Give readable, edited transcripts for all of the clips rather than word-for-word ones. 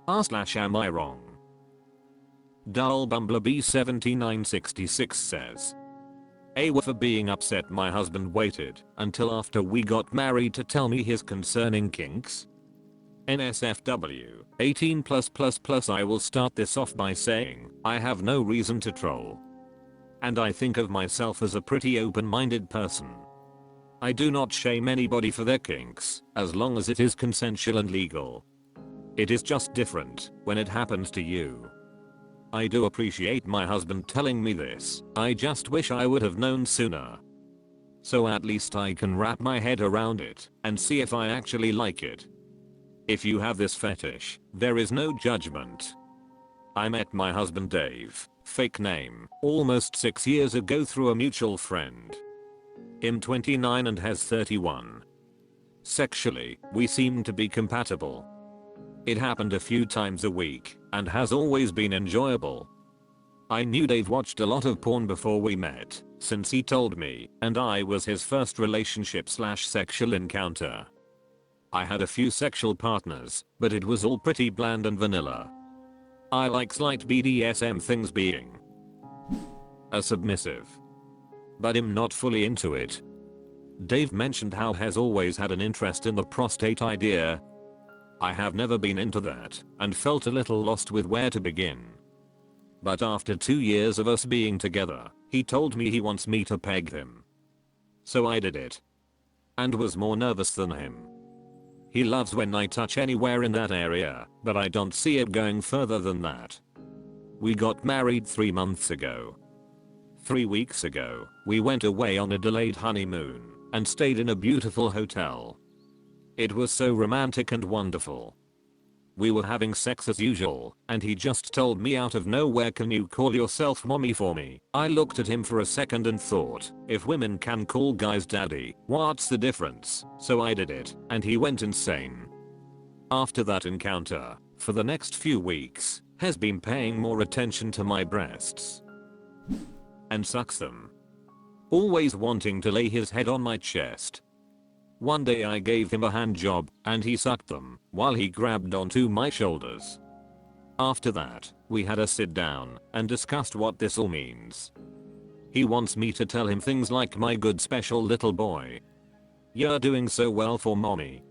Am I wrong? Dull Bumblebee 7966 says, For being upset my husband waited until after we got married to tell me his concerning kinks. NSFW 18+++. I will start this off by saying I have no reason to troll. And I think of myself as a pretty open-minded person. I do not shame anybody for their kinks as long as it is consensual and legal. It is just different when it happens to you. I do appreciate my husband telling me this. I just wish I would have known sooner. So at least I can wrap my head around it and see if I actually like it. If you have this fetish, there is no judgment. I met my husband Dave, fake name, almost 6 years ago through a mutual friend. I'm 29 and has 31. Sexually, we seem to be compatible. It happened a few times a week and has always been enjoyable. I knew Dave watched a lot of porn before we met, since he told me, and I was his first relationship/sexual encounter. I had a few sexual partners, but it was all pretty bland and vanilla. I like slight BDSM things, being a submissive. But I'm not fully into it. Dave mentioned how has always had an interest in the prostate idea. I have never been into that and felt a little lost with where to begin. But after 2 years of us being together, he told me he wants me to peg him. So I did it. And was more nervous than him. He loves when I touch anywhere in that area, but I don't see it going further than that. We got married 3 months ago. 3 weeks ago, we went away on a delayed honeymoon and stayed in a beautiful hotel. It was so romantic and wonderful. We were having sex as usual, and he just told me out of nowhere, "Can you call yourself mommy for me?" I looked at him for a second and thought, if women can call guys daddy, what's the difference? So I did it, and he went insane. After that encounter, for the next few weeks, has been paying more attention to my breasts. And sucks them. Always wanting to lay his head on my chest. One day I gave him a hand job and he sucked them while he grabbed onto my shoulders. After that, we had a sit down and discussed what this all means. He wants me to tell him things like, "My good special little boy. You're doing so well for mommy.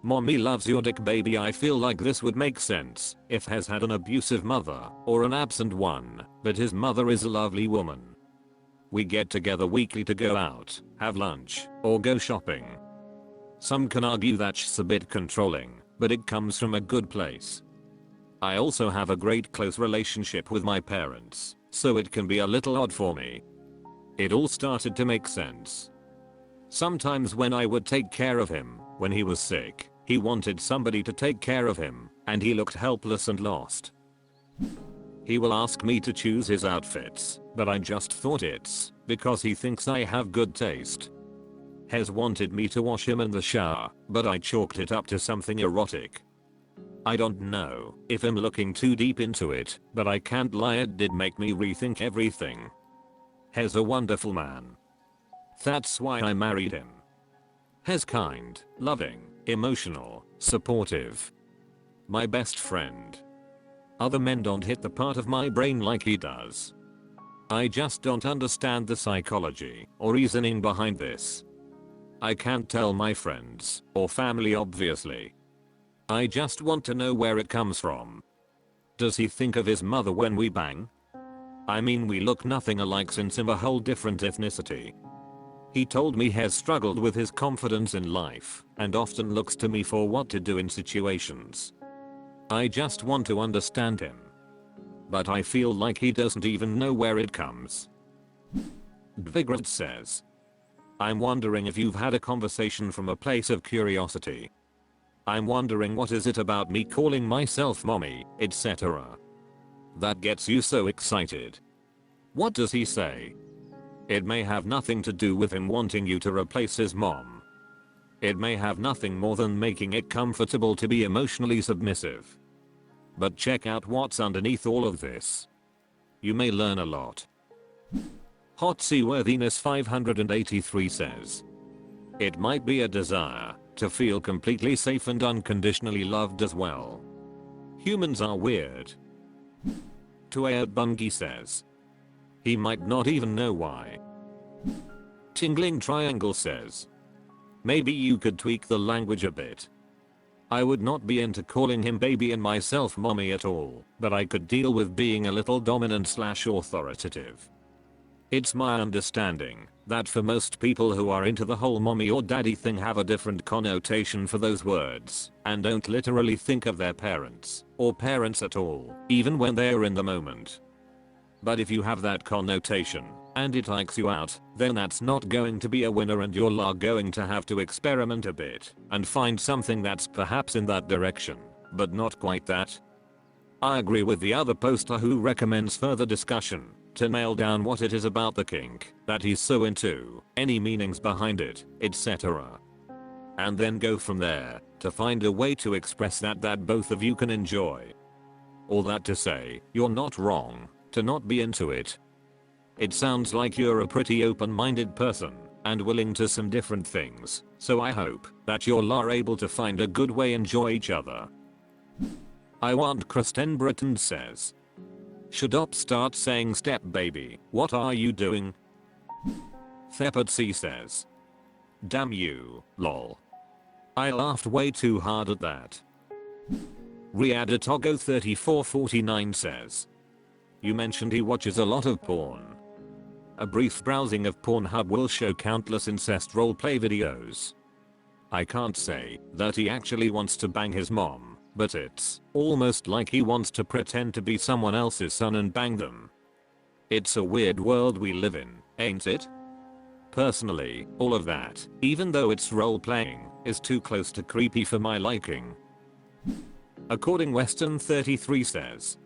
Mommy loves your dick, baby." I feel like this would make sense if has had an abusive mother or an absent one, but his mother is a lovely woman. We get together weekly to go out, have lunch, or go shopping. Some can argue that's a bit controlling, but it comes from a good place. I also have a great close relationship with my parents, so it can be a little odd for me. It all started to make sense. Sometimes when I would take care of him, when he was sick, he wanted somebody to take care of him, and he looked helpless and lost. He will ask me to choose his outfits, but I just thought it's because he thinks I have good taste. Has wanted me to wash him in the shower, but I chalked it up to something erotic. I don't know if I'm looking too deep into it, but I can't lie, it did make me rethink everything. Has a wonderful man. That's why I married him. Has kind, loving, emotional, supportive. My best friend. Other men don't hit the part of my brain like he does. I just don't understand the psychology or reasoning behind this. I can't tell my friends or family, obviously. I just want to know where it comes from. Does he think of his mother when we bang? I mean, we look nothing alike since I'm a whole different ethnicity. He told me he has struggled with his confidence in life and often looks to me for what to do in situations. I just want to understand him. But I feel like he doesn't even know where it comes. Dvigrad says, I'm wondering if you've had a conversation from a place of curiosity. I'm wondering what is it about me calling myself mommy, etc. that gets you so excited. What does he say? It may have nothing to do with him wanting you to replace his mom. It may have nothing more than making it comfortable to be emotionally submissive. But check out what's underneath all of this. You may learn a lot. Hot Seaworthiness 583 says, it might be a desire to feel completely safe and unconditionally loved as well. Humans are weird. Tuayat Bungie says. He might not even know why. Tingling Triangle says. Maybe you could tweak the language a bit. I would not be into calling him baby and myself mommy at all, but I could deal with being a little dominant/authoritative. It's my understanding that for most people who are into the whole mommy or daddy thing have a different connotation for those words and don't literally think of their parents or parents at all, even when they are in the moment. But if you have that connotation and it likes you out, then that's not going to be a winner and you're going to have to experiment a bit and find something that's perhaps in that direction, but not quite that. I agree with the other poster who recommends further discussion to nail down what it is about the kink that he's so into, any meanings behind it, etc. And then go from there to find a way to express that both of you can enjoy. All that to say, you're not wrong to not be into it. It sounds like you're a pretty open-minded person and willing to some different things, so I hope that you're able to find a good way enjoy each other. I want Kristen Britton says. Should op start saying step baby, what are you doing? Thepard C says. Damn you, lol. I laughed way too hard at that. Riadatogo 3449 says. You mentioned he watches a lot of porn. A brief browsing of Pornhub will show countless incest roleplay videos. I can't say that he actually wants to bang his mom, but it's almost like he wants to pretend to be someone else's son and bang them. It's a weird world we live in, ain't it? Personally, all of that, even though it's role-playing, is too close to creepy for my liking. According Western 33 says.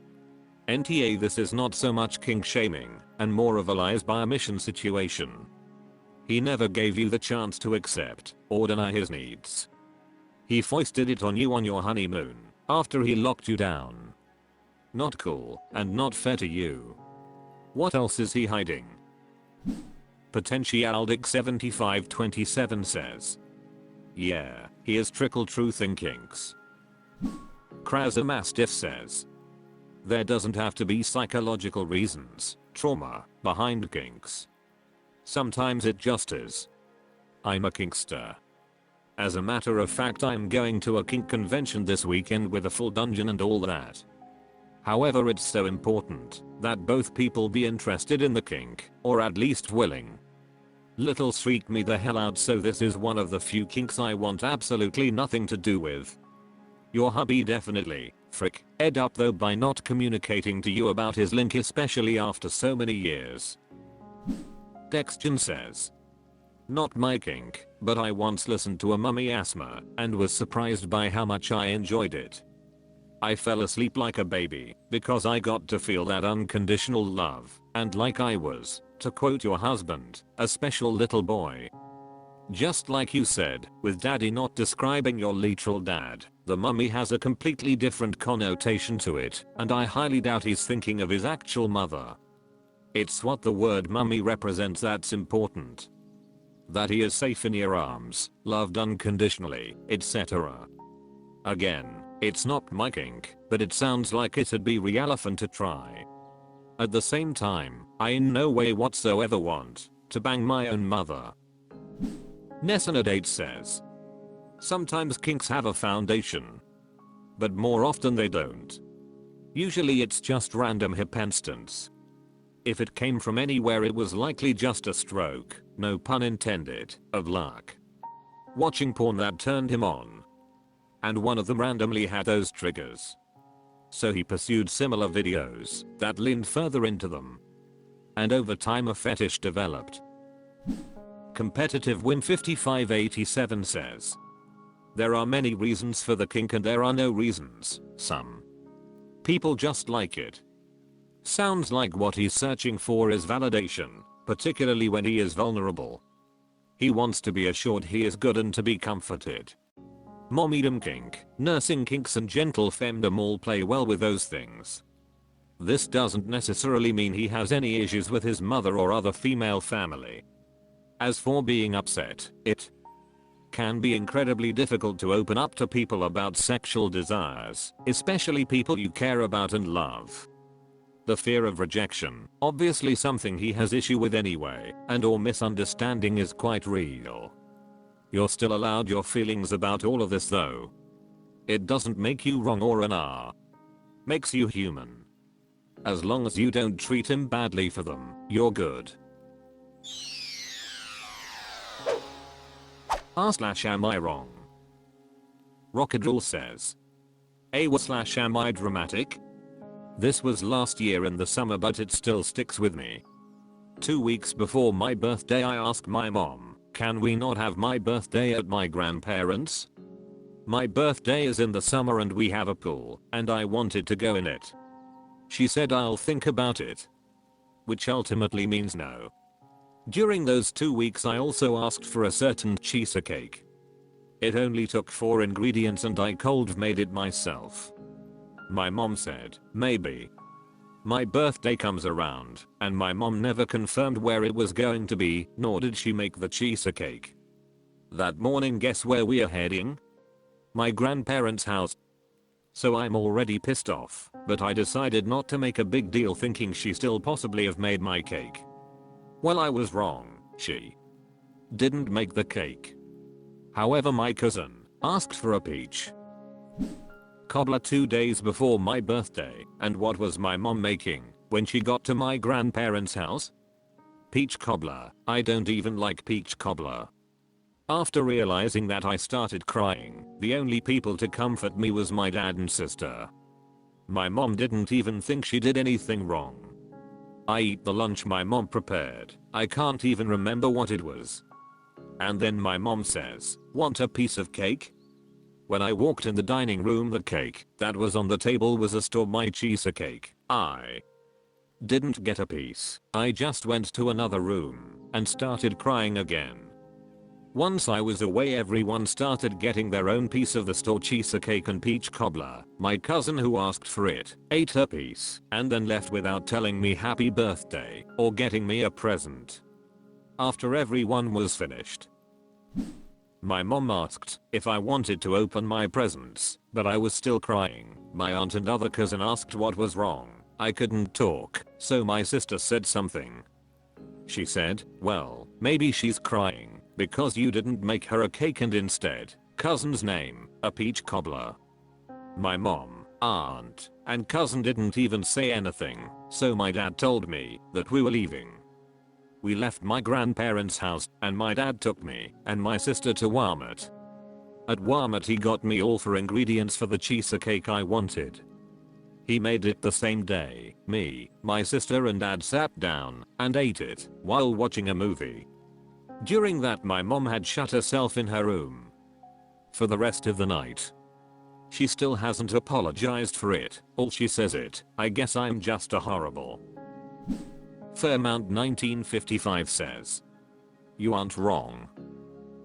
NTA, this is not so much kink shaming and more of a lies by omission situation. He never gave you the chance to accept or deny his needs. He foisted it on you on your honeymoon after he locked you down. Not cool and not fair to you. What else is he hiding? Potentialdic 7527 says. Yeah, he is trickle truth in kinks. Krauser Mastiff says. There doesn't have to be psychological reasons, trauma, behind kinks. Sometimes it just is. I'm a kinkster. As a matter of fact, I'm going to a kink convention this weekend with a full dungeon and all that. However, it's so important that both people be interested in the kink, or at least willing. Little freak me the hell out, so this is one of the few kinks I want absolutely nothing to do with. Your hubby definitely ed up though by not communicating to you about his link, especially after so many years. Dexton says. Not my kink, but I once listened to a mummy asthma and was surprised by how much I enjoyed it. I fell asleep like a baby because I got to feel that unconditional love and like I was, to quote your husband, a special little boy. Just like you said, with daddy not describing your literal dad, the mummy has a completely different connotation to it, and I highly doubt he's thinking of his actual mother. It's what the word mummy represents that's important. That he is safe in your arms, loved unconditionally, etc. Again, it's not my kink, but it sounds like it'd be real-fun to try. At the same time, I in no way whatsoever want to bang my own mother. Nessanadate says. Sometimes kinks have a foundation, but more often they don't. Usually it's just random happenstance. If it came from anywhere, it was likely just a stroke, no pun intended, of luck. Watching porn that turned him on. And one of them randomly had those triggers. So he pursued similar videos that leaned further into them. And over time a fetish developed. Competitive Win 5587 says. There are many reasons for the kink and there are no reasons, some people just like it. Sounds like what he's searching for is validation, particularly when he is vulnerable. He wants to be assured he is good and to be comforted. Mommydom kink, nursing kinks and gentle femdom all play well with those things. This doesn't necessarily mean he has any issues with his mother or other female family. As for being upset, it can be incredibly difficult to open up to people about sexual desires, especially people you care about and love. The fear of rejection, obviously something he has issue with anyway, and or misunderstanding is quite real. You're still allowed your feelings about all of this though. It doesn't make you wrong or an R. Makes you human. As long as you don't treat him badly for them, you're good. R/am I wrong? Rockadrol says. Am I dramatic? This was last year in the summer but it still sticks with me. 2 weeks before my birthday I asked my mom, can we not have my birthday at my grandparents'? My birthday is in the summer and we have a pool, and I wanted to go in it. She said I'll think about it. Which ultimately means no. During those 2 weeks I also asked for a certain cheesecake. It only took 4 ingredients and I cold made it myself. My mom said, maybe. My birthday comes around, and my mom never confirmed where it was going to be, nor did she make the cheesecake. That morning guess where we are heading? My grandparents' house. So I'm already pissed off, but I decided not to make a big deal thinking she still possibly have made my cake. Well, I was wrong, she didn't make the cake. However, my cousin asked for a peach cobbler 2 days before my birthday, and what was my mom making when she got to my grandparents' house? Peach cobbler. I don't even like peach cobbler. After realizing that I started crying, the only people to comfort me was my dad and sister. My mom didn't even think she did anything wrong. I eat the lunch my mom prepared, I can't even remember what it was. And then my mom says, want a piece of cake? When I walked in the dining room the cake that was on the table was a store-bought cheesecake. I didn't get a piece. I just went to another room and started crying again. Once I was away everyone started getting their own piece of the store cheesecake and peach cobbler. My cousin who asked for it ate her piece and then left without telling me happy birthday or getting me a present. After everyone was finished, my mom asked if I wanted to open my presents, but I was still crying. My aunt and other cousin asked what was wrong. I couldn't talk, so my sister said something. She said, well, maybe she's crying because you didn't make her a cake and instead, cousin's name, a peach cobbler. My mom, aunt, and cousin didn't even say anything, so my dad told me that we were leaving. We left my grandparents' house, and my dad took me and my sister to Walmart. At Walmart he got me all 4 ingredients for the cheesecake I wanted. He made it the same day. Me, my sister and dad sat down and ate it while watching a movie. During that my mom had shut herself in her room for the rest of the night. She still hasn't apologized for it. All she says it, I guess I'm just a horrible. Fairmount 1955 says. You aren't wrong.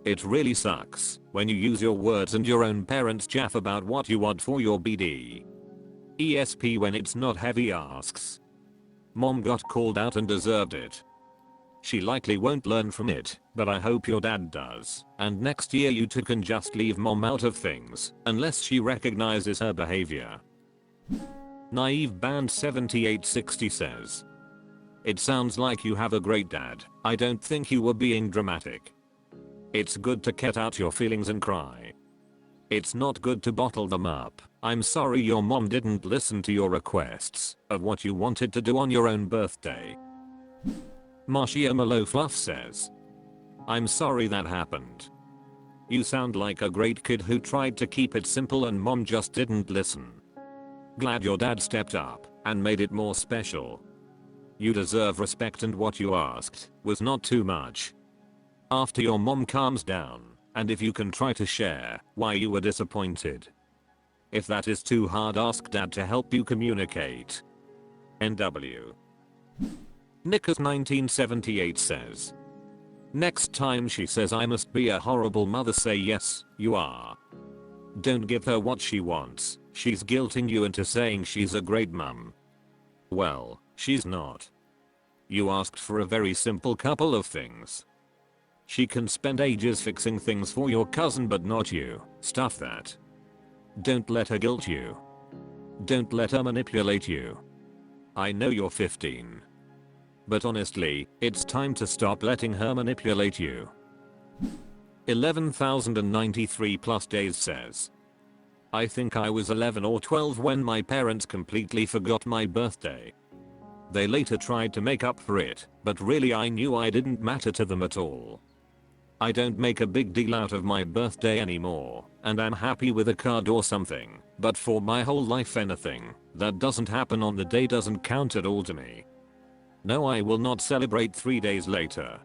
It really sucks when you use your words and your own parents chaff about what you want for your BD. ESP when it's not heavy asks. Mom got called out and deserved it. She likely won't learn from it, but I hope your dad does. And next year you two can just leave mom out of things, unless she recognizes her behavior. Naive Band 7860 says. It sounds like you have a great dad. I don't think you were being dramatic. It's good to get out your feelings and cry. It's not good to bottle them up. I'm sorry your mom didn't listen to your requests of what you wanted to do on your own birthday. Marcia Malo Fluff says. I'm sorry that happened. You sound like a great kid who tried to keep it simple and mom just didn't listen. Glad your dad stepped up and made it more special. You deserve respect and what you asked was not too much. After your mom calms down, and if you can try to share why you were disappointed. If that is too hard, ask dad to help you communicate. NW. Nickers 1978 says. Next time she says I must be a horrible mother, say yes, you are. Don't give her what she wants. She's guilting you into saying she's a great mum. Well, she's not. You asked for a very simple couple of things. She can spend ages fixing things for your cousin but not you. Stuff that. Don't let her guilt you. Don't let her manipulate you. I know you're 15. But honestly, it's time to stop letting her manipulate you. 11,093 plus days says. I think I was 11 or 12 when my parents completely forgot my birthday. They later tried to make up for it, but really I knew I didn't matter to them at all. I don't make a big deal out of my birthday anymore, and I'm happy with a card or something, but for my whole life anything that doesn't happen on the day doesn't count at all to me. No, I will not celebrate 3 days later.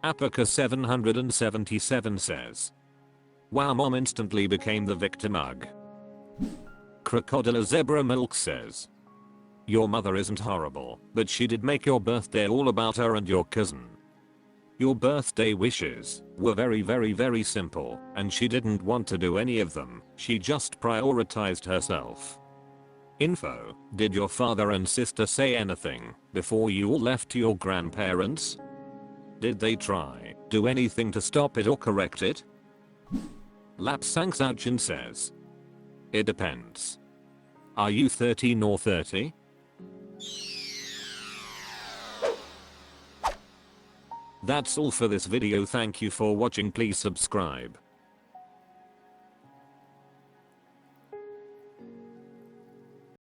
Apica 777 says. Wow, mom instantly became the victim ugh. Crocodile Zebra Milk says. Your mother isn't horrible, but she did make your birthday all about her and your cousin. Your birthday wishes were very simple, and she didn't want to do any of them, she just prioritized herself. Info, did your father and sister say anything before you all left to your grandparents? Did they try do anything to stop it or correct it? Lapsangsauchin says. It depends. Are you 13 or 30? That's all for this video, thank you for watching, please subscribe.